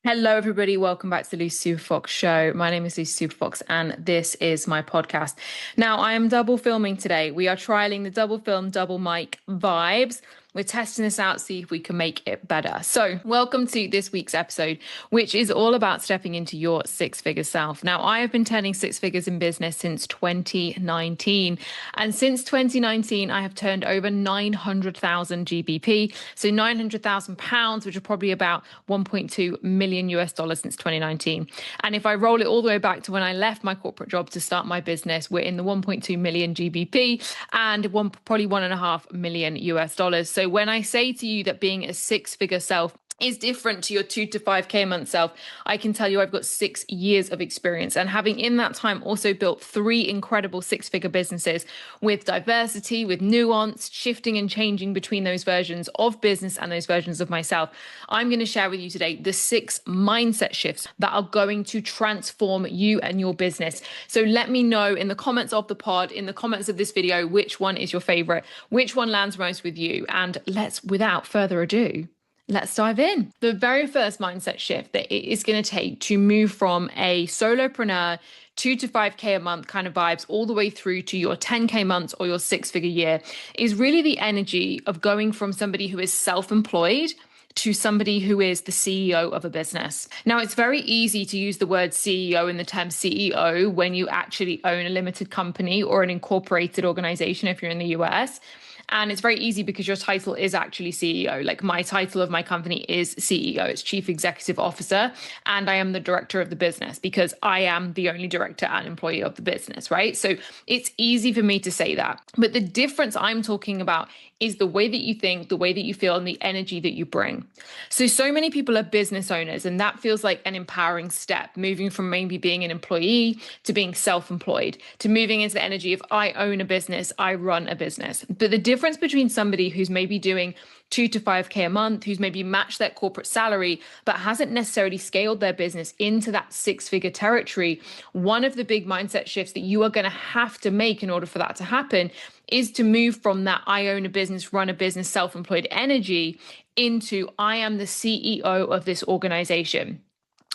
Hello, everybody. Welcome back to the Lucy Superfox show. My name is Lucy Superfox, and this is my podcast. Now, I am double filming today. We are trialing the double film, double mic vibes. We're testing this out, see if we can make it better. So welcome to this week's episode, which is all about stepping into your six-figure self. Now, I have been turning six figures in business since 2019. And since 2019, I have turned over 900,000 GBP. So 900,000 pounds, which are probably about 1.2 million US dollars since 2019. And if I roll it all the way back to when I left my corporate job to start my business, we're in the 1.2 million GBP and probably 1.5 million US dollars. So when I say to you that being a six-figure self is different to your 2 to 5K a month self, I can tell you I've got 6 years of experience, and having in that time also built 3 incredible six-figure businesses with diversity, with nuance, shifting and changing between those versions of business and those versions of myself. I'm going to share with you today the 6 mindset shifts that are going to transform you and your business. So let me know in the comments of the pod, in the comments of this video, which one is your favorite, which one lands most with you, and without further ado, let's dive in. The very first mindset shift that it is going to take to move from a solopreneur 2 to 5K a month kind of vibes all the way through to your 10K months or your six-figure year is really the energy of going from somebody who is self-employed to somebody who is the CEO of a business. Now, it's very easy to use the word CEO in the term CEO when you actually own a limited company or an incorporated organization if you're in the US. And it's very easy because your title is actually CEO. Like my title of my company is CEO, it's Chief Executive Officer, and I am the director of the business because I am the only director and employee of the business, right? So it's easy for me to say that. But the difference I'm talking about is the way that you think, the way that you feel, and the energy that you bring. So many people are business owners, and that feels like an empowering step, moving from maybe being an employee to being self-employed, to moving into the energy of I own a business, I run a business. But the difference between somebody who's maybe doing 2 to 5K a month, who's maybe matched their corporate salary, but hasn't necessarily scaled their business into that six-figure territory, one of the big mindset shifts that you are going to have to make in order for that to happen is to move from that I own a business, run a business, self-employed energy into I am the CEO of this organization.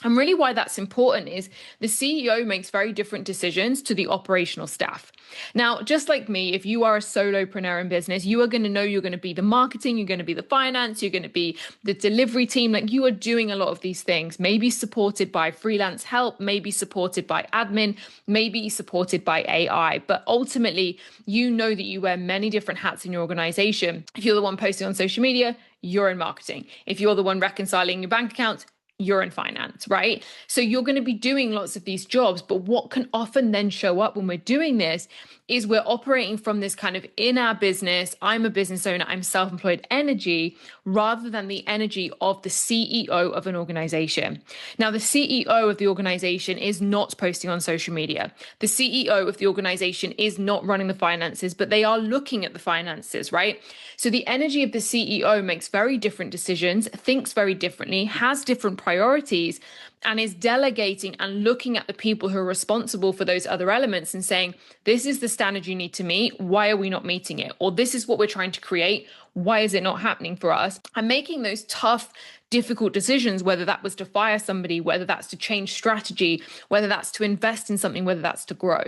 And really why that's important is the CEO makes very different decisions to the operational staff. Now, just like me, if you are a solopreneur in business, you are going to know you're going to be the marketing, you're going to be the finance, you're going to be the delivery team. Like you are doing a lot of these things, maybe supported by freelance help, maybe supported by admin, maybe supported by AI. But ultimately, you know that you wear many different hats in your organization. If you're the one posting on social media, you're in marketing. If you're the one reconciling your bank accounts, you're in finance, right? So you're going to be doing lots of these jobs, but what can often then show up when we're doing this is we're operating from this kind of in our business, I'm a business owner, I'm self-employed energy, rather than the energy of the CEO of an organization. Now, the CEO of the organization is not posting on social media. The CEO of the organization is not running the finances, but they are looking at the finances, right? So the energy of the CEO makes very different decisions, thinks very differently, has different priorities, and is delegating and looking at the people who are responsible for those other elements and saying, this is the standard you need to meet. Why are we not meeting it? Or this is what we're trying to create. Why is it not happening for us? And making those tough, difficult decisions, whether that was to fire somebody, whether that's to change strategy, whether that's to invest in something, whether that's to grow.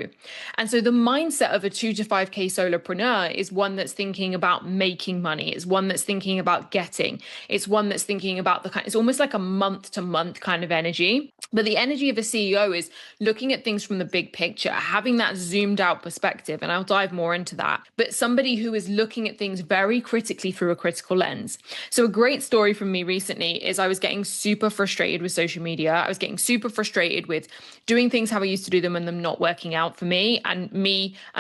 And so the mindset of a 2 to 5K solopreneur is one that's thinking about making money. It's one that's thinking about getting. It's one that's thinking about it's almost like a month to month kind of energy. But the energy of a CEO is looking at things from the big picture, having that zoomed out perspective. And I'll dive more into that. But somebody who is looking at things very critically through a critical lens. So a great story from me recently is I was getting super frustrated with social media. I was getting super frustrated with doing things how I used to do them and them not working out for me and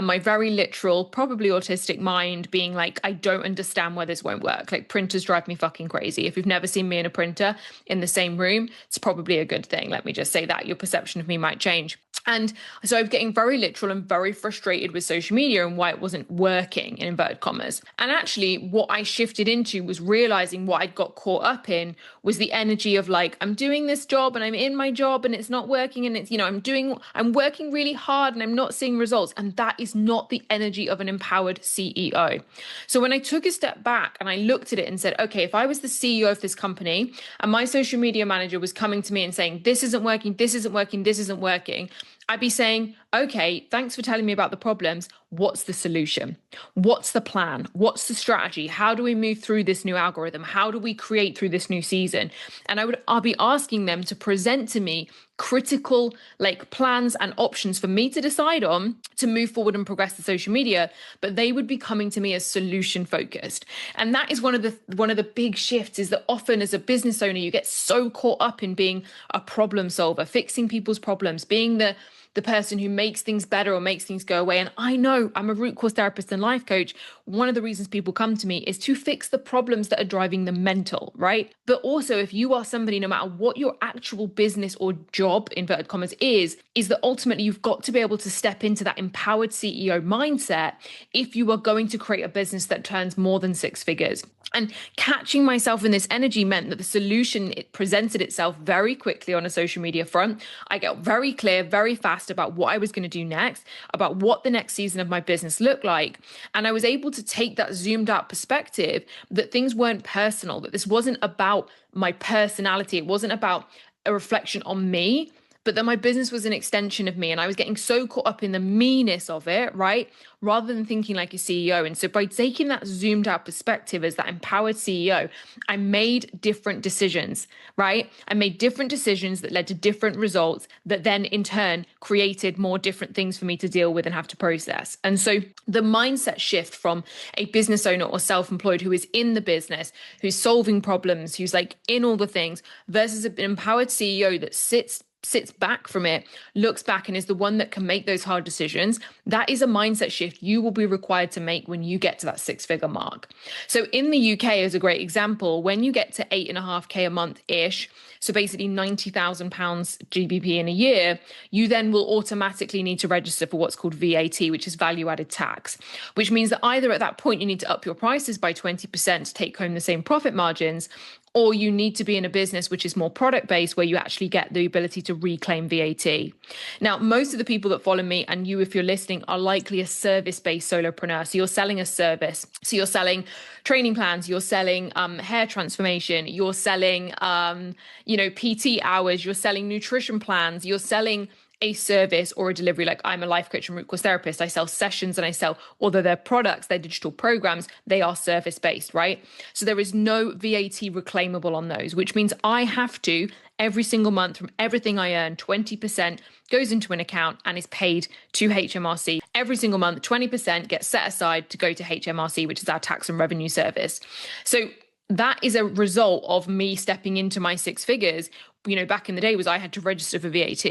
my very literal, probably autistic mind being like, I don't understand why this won't work. Like printers drive me fucking crazy. If you've never seen me and a printer in the same room, it's probably a good thing. Let me just say that your perception of me might change. And so I was getting very literal and very frustrated with social media and why it wasn't working, in inverted commas. And actually, what I shifted into was realizing what I'd got caught up in was the energy of like, I'm doing this job and I'm in my job and it's not working. And it's, I'm working really hard and I'm not seeing results. And that is not the energy of an empowered CEO. So when I took a step back and I looked at it and said, okay, if I was the CEO of this company and my social media manager was coming to me and saying, this isn't working, this isn't working, this isn't working, I'd be saying, okay, thanks for telling me about the problems. What's the solution? What's the plan? What's the strategy? How do we move through this new algorithm? How do we create through this new season? And I'll be asking them to present to me critical like plans and options for me to decide on to move forward and progress the social media, but they would be coming to me as solution focused. And that is one of the big shifts, is that often as a business owner you get so caught up in being a problem solver, fixing people's problems, being the person who makes things better or makes things go away. And I know, I'm a root cause therapist and life coach. One of the reasons people come to me is to fix the problems that are driving them mental, right? But also, if you are somebody, no matter what your actual business or job, inverted commas, is that ultimately you've got to be able to step into that empowered CEO mindset if you are going to create a business that turns more than six figures. And catching myself in this energy meant that the solution, it presented itself very quickly on a social media front. I got very clear, very fast about what I was going to do next, about what the next season of my business looked like. And I was able to take that zoomed out perspective that things weren't personal, that this wasn't about my personality. It wasn't about a reflection on me, but that my business was an extension of me. And I was getting so caught up in the meanness of it, right? Rather than thinking like a CEO. And so by taking that zoomed out perspective as that empowered CEO, I made different decisions, right? I made different decisions that led to different results that then in turn created more different things for me to deal with and have to process. And so the mindset shift from a business owner or self-employed who is in the business, who's solving problems, who's like in all the things, versus an empowered CEO that sits back from it, looks back and is the one that can make those hard decisions. That is a mindset shift you will be required to make when you get to that six-figure mark. So in the UK, as a great example, when you get to 8.5K a month-ish, so basically £90,000 GBP in a year, you then will automatically need to register for what's called VAT, which is value added tax, which means that either at that point you need to up your prices by 20% to take home the same profit margins, or you need to be in a business which is more product-based, where you actually get the ability to reclaim VAT. Now, most of the people that follow me, and you, if you're listening, are likely a service-based solopreneur. So you're selling a service. So you're selling training plans, you're selling hair transformation, you're selling, PT hours, you're selling nutrition plans, you're selling a service or a delivery. Like I'm a life coach and root cause therapist. I sell sessions and I sell, although they're products, they're digital programs, they are service-based, right? So there is no VAT reclaimable on those, which means I have to, every single month from everything I earn, 20% goes into an account and is paid to HMRC. Every single month, 20% gets set aside to go to HMRC, which is our tax and revenue service. So that is a result of me stepping into my six figures. Back in the day was I had to register for VAT.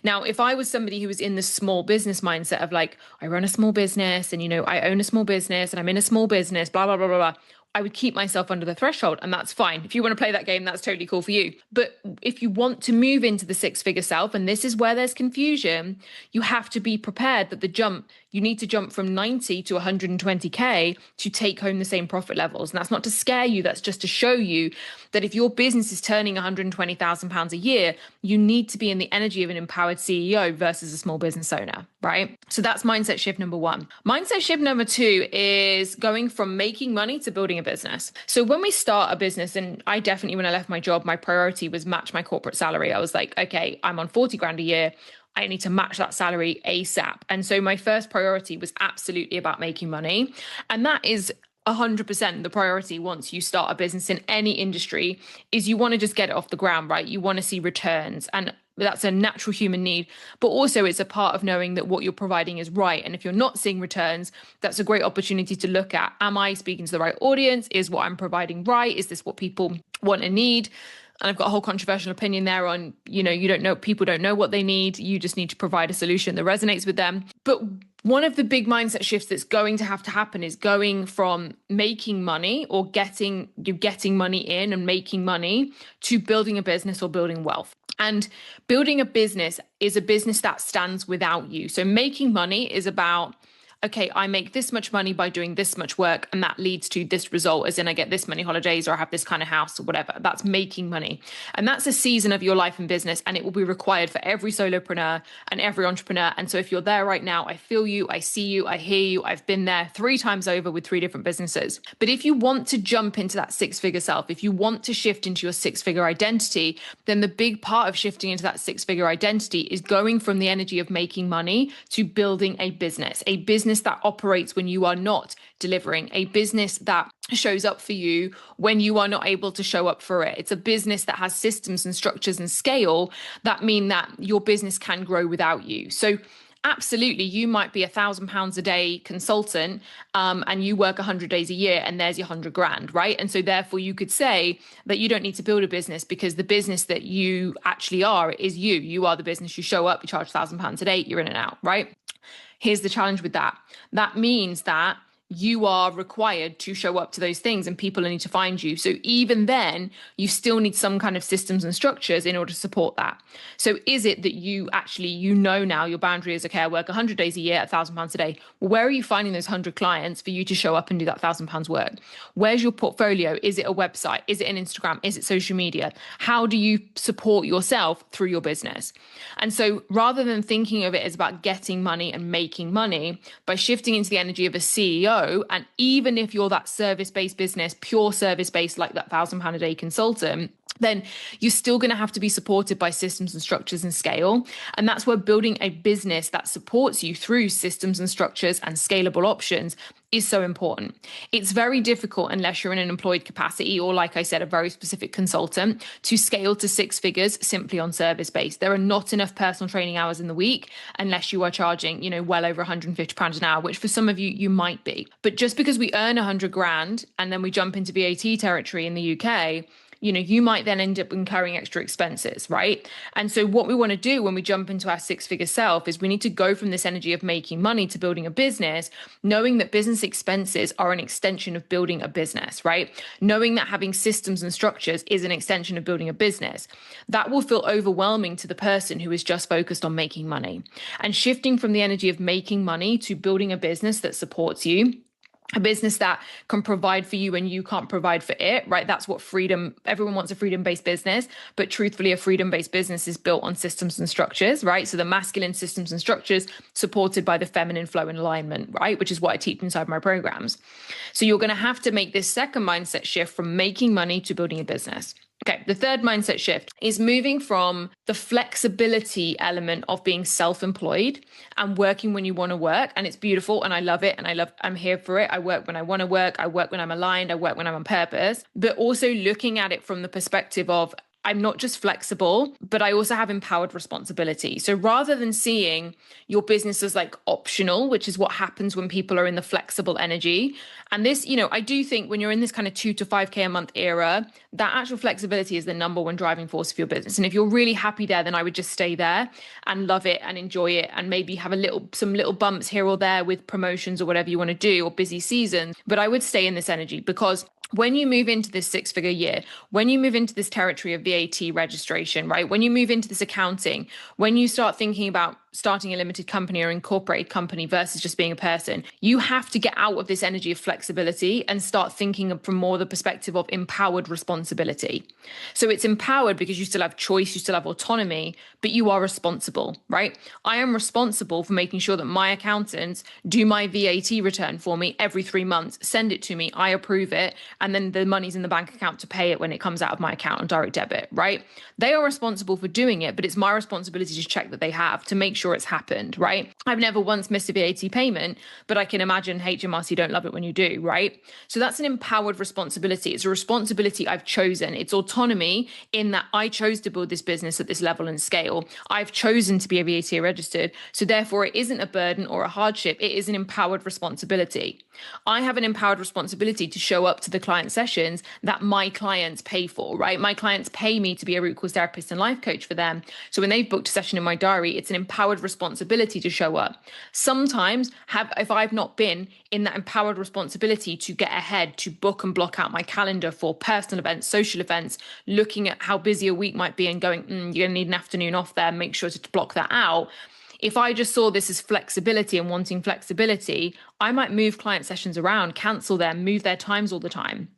Now, if I was somebody who was in the small business mindset of like, I run a small business and, I own a small business and I'm in a small business, blah, blah, blah, blah, blah, I would keep myself under the threshold, and that's fine. If you want to play that game, that's totally cool for you. But if you want to move into the six-figure self, and this is where there's confusion, you have to be prepared that you need to jump from 90 to 120K to take home the same profit levels. And that's not to scare you, that's just to show you that if your business is turning £120,000 a year, you need to be in the energy of an empowered CEO versus a small business owner, right? So that's mindset shift number one. Mindset shift number two is going from making money to building a business. So when we start a business, and I definitely, when I left my job, my priority was match my corporate salary. I was like, okay, I'm on 40 grand a year. I need to match that salary ASAP. And so my first priority was absolutely about making money. And that is 100% the priority once you start a business in any industry, is you want to just get it off the ground, right? You want to see returns. And that's a natural human need, but also it's a part of knowing that what you're providing is right. And if you're not seeing returns, that's a great opportunity to look at, am I speaking to the right audience? Is what I'm providing right? Is this what people want and need? And I've got a whole controversial opinion there on, people don't know what they need. You just need to provide a solution that resonates with them. But one of the big mindset shifts that's going to have to happen is going from making money or getting money in and making money to building a business or building wealth. And building a business is a business that stands without you. So making money is about, okay, I make this much money by doing this much work, and that leads to this result, as in I get this many holidays or I have this kind of house or whatever. That's making money. And that's a season of your life and business, and it will be required for every solopreneur and every entrepreneur. And so if you're there right now, I feel you, I see you, I hear you. I've been there 3 times over with 3 different businesses. But if you want to jump into that 6-figure self, if you want to shift into your 6-figure identity, then the big part of shifting into that 6-figure identity is going from the energy of making money to building a business that operates when you are not delivering, a business that shows up for you when you are not able to show up for it. It's a business that has systems and structures and scale that mean that your business can grow without you. So absolutely, you might be £1,000 a day consultant, and you work 100 days a year, and there's your 100 grand, right? And so therefore you could say that you don't need to build a business, because the business that you actually are is you. You are the business. You show up, you charge £1,000 a day, you're in and out, right? Here's the challenge with that. That means that you are required to show up to those things, and people need to find you. So even then, you still need some kind of systems and structures in order to support that. So is it that you actually, now your boundary is, okay, I work 100 days a year at £1,000 a day. Well, where are you finding those 100 clients for you to show up and do that £1,000 work? Where's your portfolio? Is it a website? Is it an Instagram? Is it social media? How do you support yourself through your business? And so rather than thinking of it as about getting money and making money, by shifting into the energy of a CEO, and even if you're that service-based business, pure service-based, like that £1,000 a day consultant, then you're still going to have to be supported by systems and structures and scale. And that's where building a business that supports you through systems and structures and scalable options is so important. It's very difficult unless you're in an employed capacity, or like I said, a very specific consultant, to scale to 6 figures simply on service based. There are not enough personal training hours in the week unless you are charging, well over £150 an hour, which for some of you, you might be. But just because we earn 100 grand and then we jump into VAT territory in the UK, you might then end up incurring extra expenses, right? And so what we want to do when we jump into our 6-figure self is we need to go from this energy of making money to building a business, knowing that business expenses are an extension of building a business, right? Knowing that having systems and structures is an extension of building a business. That will feel overwhelming to the person who is just focused on making money. And shifting from the energy of making money to building a business that supports you, a business that can provide for you and you can't provide for it, right? That's what everyone wants a freedom-based business, but truthfully, a freedom-based business is built on systems and structures, right? So the masculine systems and structures supported by the feminine flow and alignment, right? Which is what I teach inside my programs. So you're going to have to make this second mindset shift from making money to building a business. Okay, the third mindset shift is moving from the flexibility element of being self-employed and working when you want to work. And it's beautiful and I love it. And I'm here for it. I work when I want to work. I work when I'm aligned. I work when I'm on purpose. But also looking at it from the perspective of, I'm not just flexible, but I also have empowered responsibility. So rather than seeing your business as like optional, which is what happens when people are in the flexible energy. And this, I do think when you're in this kind of 2 to 5K a month era, that actual flexibility is the number one driving force for your business. And if you're really happy there, then I would just stay there and love it and enjoy it, and maybe have some little bumps here or there with promotions or whatever you want to do, or busy seasons. But I would stay in this energy, because when you move into this 6-figure year, when you move into this territory of VAT registration, right? When you move into this accounting, when you start thinking about starting a limited company or incorporated company versus just being a person, you have to get out of this energy of flexibility and start thinking from more the perspective of empowered responsibility. So it's empowered because you still have choice, you still have autonomy, but you are responsible, right? I am responsible for making sure that my accountants do my VAT return for me every 3 months, send it to me, I approve it, and then the money's in the bank account to pay it when it comes out of my account on direct debit, right? They are responsible for doing it, but it's my responsibility to check that they have, to make sure it's happened, right? I've never once missed a VAT payment, but I can imagine HMRC don't love it when you do, right? So that's an empowered responsibility. It's a responsibility I've chosen. It's autonomy in that I chose to build this business at this level and scale. I've chosen to be a VAT registered. So therefore it isn't a burden or a hardship. It is an empowered responsibility. I have an empowered responsibility to show up to the client sessions that my clients pay for, right? My clients pay me to be a root cause therapist and life coach for them. So when they've booked a session in my diary, it's an empowered empowered responsibility to show up. Sometimes if I've not been in that empowered responsibility to get ahead, to book and block out my calendar for personal events, social events, looking at how busy a week might be and going, you're going to need an afternoon off there, make sure to block that out. If I just saw this as flexibility and wanting flexibility, I might move client sessions around, cancel them, move their times all the time.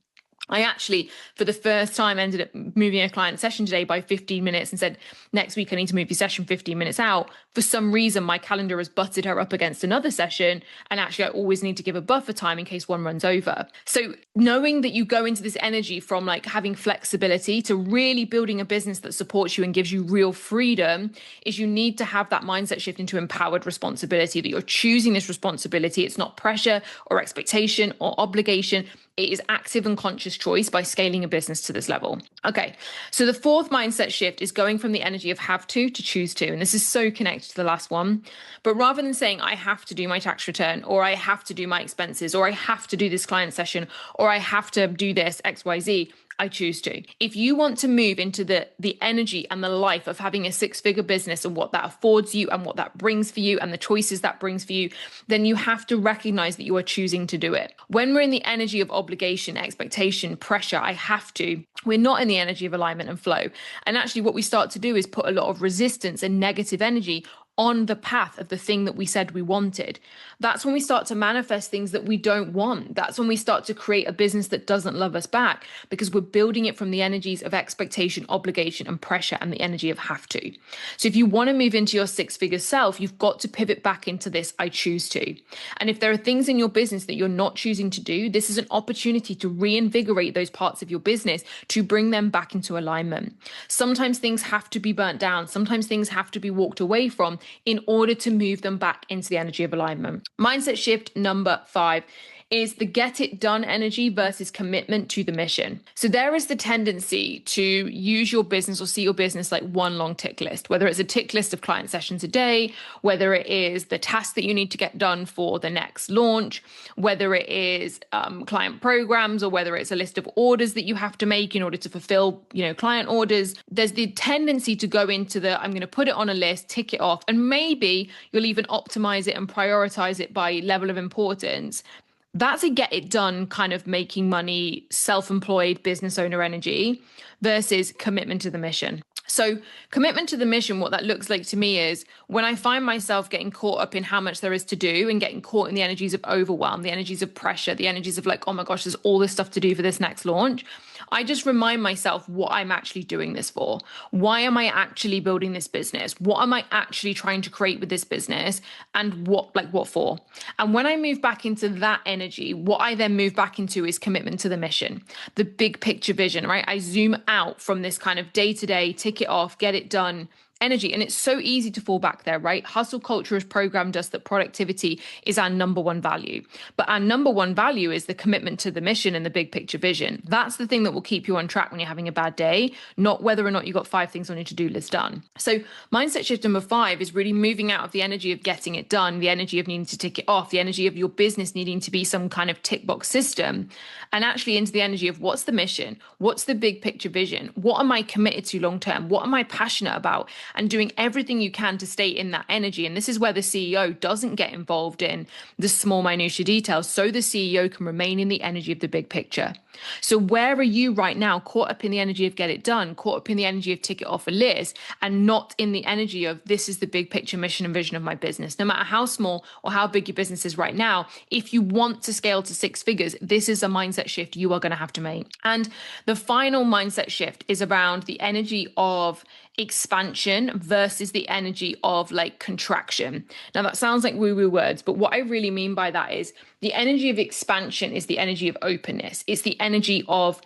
I actually, for the first time, ended up moving a client session today by 15 minutes and said, next week I need to move your session 15 minutes out. For some reason, my calendar has butted her up against another session. And actually, I always need to give a buffer time in case one runs over. So knowing that you go into this energy from like having flexibility to really building a business that supports you and gives you real freedom is you need to have that mindset shift into empowered responsibility, that you're choosing this responsibility. It's not pressure or expectation or obligation. It is active and conscious choice by scaling a business to this level. Okay, so the fourth mindset shift is going from the energy of have to choose to. And this is so connected to the last one. But rather than saying, I have to do my tax return, or I have to do my expenses, or I have to do this client session, or I have to do this XYZ, I choose to. If you want to move into the energy and the life of having a six-figure business and what that affords you and what that brings for you and the choices that brings for you, then you have to recognize that you are choosing to do it. When we're in the energy of obligation, expectation, pressure, I have to, we're not in the energy of alignment and flow. And actually what we start to do is put a lot of resistance and negative energy on the path of the thing that we said we wanted. That's when we start to manifest things that we don't want. That's when we start to create a business that doesn't love us back because we're building it from the energies of expectation, obligation, and pressure and the energy of have to. So if you want to move into your six-figure self, you've got to pivot back into this I choose to. And if there are things in your business that you're not choosing to do, this is an opportunity to reinvigorate those parts of your business to bring them back into alignment. Sometimes things have to be burnt down. Sometimes things have to be walked away from in order to move them back into the energy of alignment. Mindset shift number 5 is the get it done energy versus commitment to the mission. So there is the tendency to use your business or see your business like one long tick list, whether it's a tick list of client sessions a day, whether it is the task that you need to get done for the next launch, whether it is client programs, or whether it's a list of orders that you have to make in order to fulfill, client orders. There's the tendency to go into I'm going to put it on a list, tick it off, and maybe you'll even optimize it and prioritize it by level of importance. That's a get it done kind of making money, self-employed business owner energy versus commitment to the mission. So commitment to the mission, what that looks like to me is when I find myself getting caught up in how much there is to do and getting caught in the energies of overwhelm, the energies of pressure, the energies of like, oh my gosh, there's all this stuff to do for this next launch. I just remind myself what I'm actually doing this for. Why am I actually building this business? What am I actually trying to create with this business? And what for? And when I move back into that energy, what I then move back into is commitment to the mission, the big picture vision, right? I zoom out from this kind of day-to-day, tick it off, get it done energy. And it's so easy to fall back there, right? Hustle culture has programmed us that productivity is our number one value. But our number one value is the commitment to the mission and the big picture vision. That's the thing that will keep you on track when you're having a bad day, not whether or not you got 5 things on your to-do list done. So mindset shift number 5 is really moving out of the energy of getting it done, the energy of needing to tick it off, the energy of your business needing to be some kind of tick box system, and actually into the energy of what's the mission? What's the big picture vision? What am I committed to long term? What am I passionate about? And doing everything you can to stay in that energy. And this is where the CEO doesn't get involved in the small minutiae details, so the CEO can remain in the energy of the big picture. So where are you right now, caught up in the energy of get it done, caught up in the energy of tick it off a list, and not in the energy of this is the big picture mission and vision of my business? No matter how small or how big your business is right now, if you want to scale to 6 figures, this is a mindset shift you are going to have to make. And the final mindset shift is around the energy of expansion versus the energy of like contraction. Now that sounds like woo-woo words, but what I really mean by that is the energy of expansion is the energy of openness. It's the energy of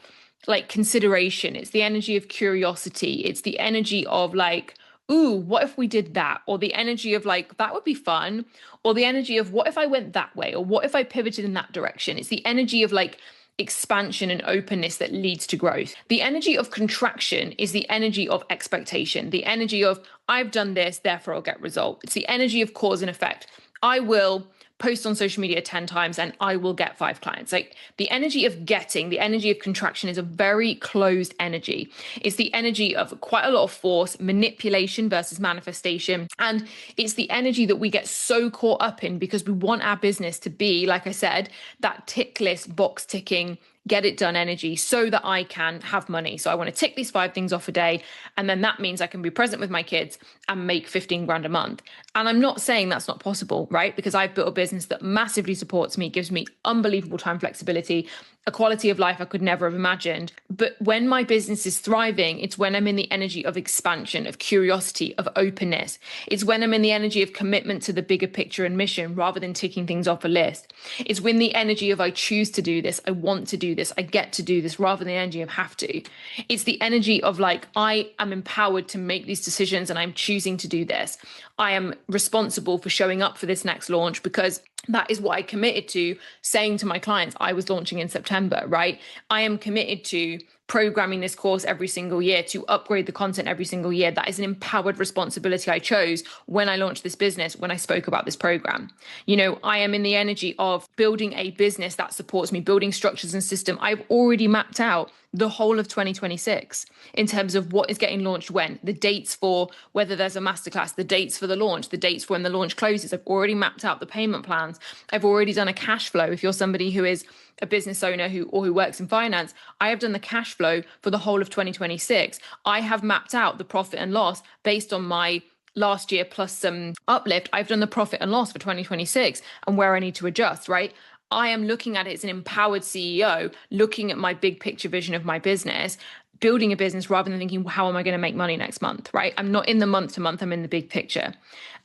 like consideration. It's the energy of curiosity. It's the energy of like, ooh, what if we did that? Or the energy of like, that would be fun. Or the energy of what if I went that way? Or what if I pivoted in that direction? It's the energy of like expansion and openness that leads to growth. The energy of contraction is the energy of expectation, the energy of I've done this, therefore I'll get result. It's the energy of cause and effect. I will post on social media 10 times and I will get 5 clients. Like the energy of getting, the energy of contraction is a very closed energy. It's the energy of quite a lot of force, manipulation versus manifestation. And it's the energy that we get so caught up in because we want our business to be, like I said, that tick list, box ticking, get it done energy so that I can have money. So I want to tick these 5 things off a day. And then that means I can be present with my kids and make 15 grand a month. And I'm not saying that's not possible, right? Because I've built a business that massively supports me, gives me unbelievable time flexibility, a quality of life I could never have imagined. But when my business is thriving, it's when I'm in the energy of expansion, of curiosity, of openness. It's when I'm in the energy of commitment to the bigger picture and mission rather than ticking things off a list. It's when the energy of I choose to do this, I want to do this, I get to do this rather than the energy of have to. It's the energy of like, I am empowered to make these decisions and I'm choosing to do this. I am responsible for showing up for this next launch because that is what I committed to saying to my clients I was launching in September, right? I am committed to programming this course every single year, to upgrade the content every single year. That is an empowered responsibility I chose when I launched this business, when I spoke about this program. You know, I am in the energy of building a business that supports me, building structures and system. I've already mapped out the whole of 2026 in terms of what is getting launched when, the dates for whether there's a masterclass, the dates for the launch, the dates for when the launch closes. I've already mapped out the payment plans. I've already done a cash flow. If you're somebody who is a business owner who works in finance, I have done the cash flow for the whole of 2026. I have mapped out the profit and loss based on my last year plus some uplift. I've done the profit and loss for 2026 and where I need to adjust, right? I am looking at it as an empowered CEO, looking at my big picture vision of my business, building a business rather than thinking, how am I going to make money next month, right? I'm not in the month to month, I'm in the big picture.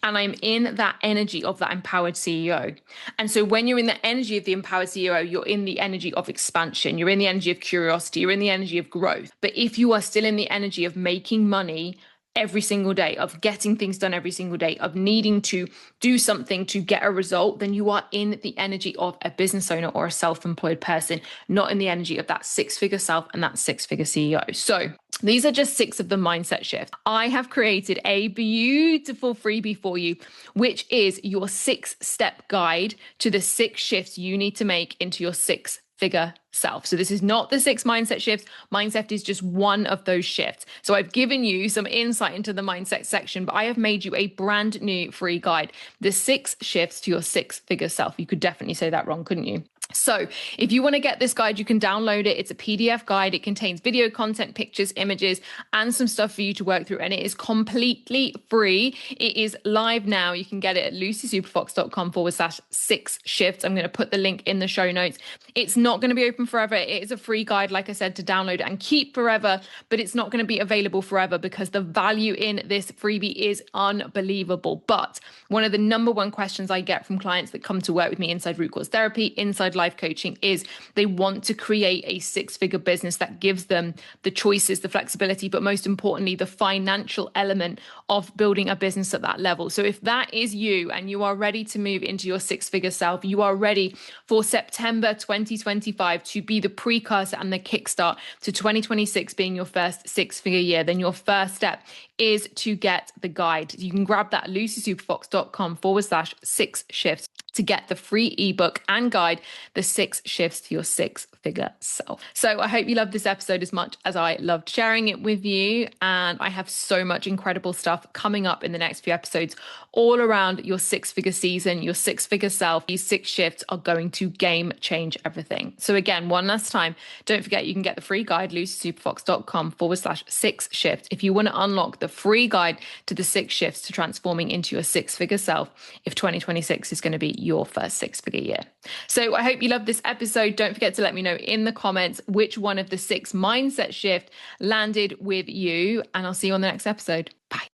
And I'm in that energy of that empowered CEO. And so when you're in the energy of the empowered CEO, you're in the energy of expansion, you're in the energy of curiosity, you're in the energy of growth. But if you are still in the energy of making money every single day, of getting things done every single day, of needing to do something to get a result, then you are in the energy of a business owner or a self-employed person, not in the energy of that 6-figure self and that 6-figure CEO. So these are just 6 of the mindset shifts. I have created a beautiful freebie for you, which is your 6-step guide to the 6 shifts you need to make into your 6-figure self. So this is not the 6 mindset shifts. Mindset is just one of those shifts. So I've given you some insight into the mindset section, but I have made you a brand new free guide, the 6 shifts to your 6-figure self. You could definitely say that wrong, couldn't you? So if you want to get this guide, you can download it. It's a PDF guide. It contains video content, pictures, images, and some stuff for you to work through. And it is completely free. It is live now. You can get it at lucysuperfox.com/6 shifts. I'm going to put the link in the show notes. It's not going to be open forever. It is a free guide, like I said, to download and keep forever, but it's not going to be available forever because the value in this freebie is unbelievable. But one of the number one questions I get from clients that come to work with me inside Root Cause Therapy, inside life coaching, is they want to create a 6-figure business that gives them the choices, the flexibility, but most importantly, the financial element of building a business at that level. So if that is you and you are ready to move into your 6-figure self, you are ready for September 2025 to be the precursor and the kickstart to 2026 being your first 6-figure year, then your first step is to get the guide. You can grab that at lucysuperfox.com/6 shifts to get the free ebook and guide, the 6 shifts to your 6-figure self. So I hope you loved this episode as much as I loved sharing it with you. And I have so much incredible stuff coming up in the next few episodes all around your 6-figure season, your 6-figure self. These 6 shifts are going to game change everything. So again, one last time, don't forget you can get the free guide, lucysuperfox.com/6 shifts. If you want to unlock the free guide to the 6 shifts to transforming into your 6-figure self, if 2026 is going to be your first 6-figure year. So I hope you loved this episode. Don't forget to let me know in the comments which one of the 6 mindset shift landed with you, and I'll see you on the next episode. Bye.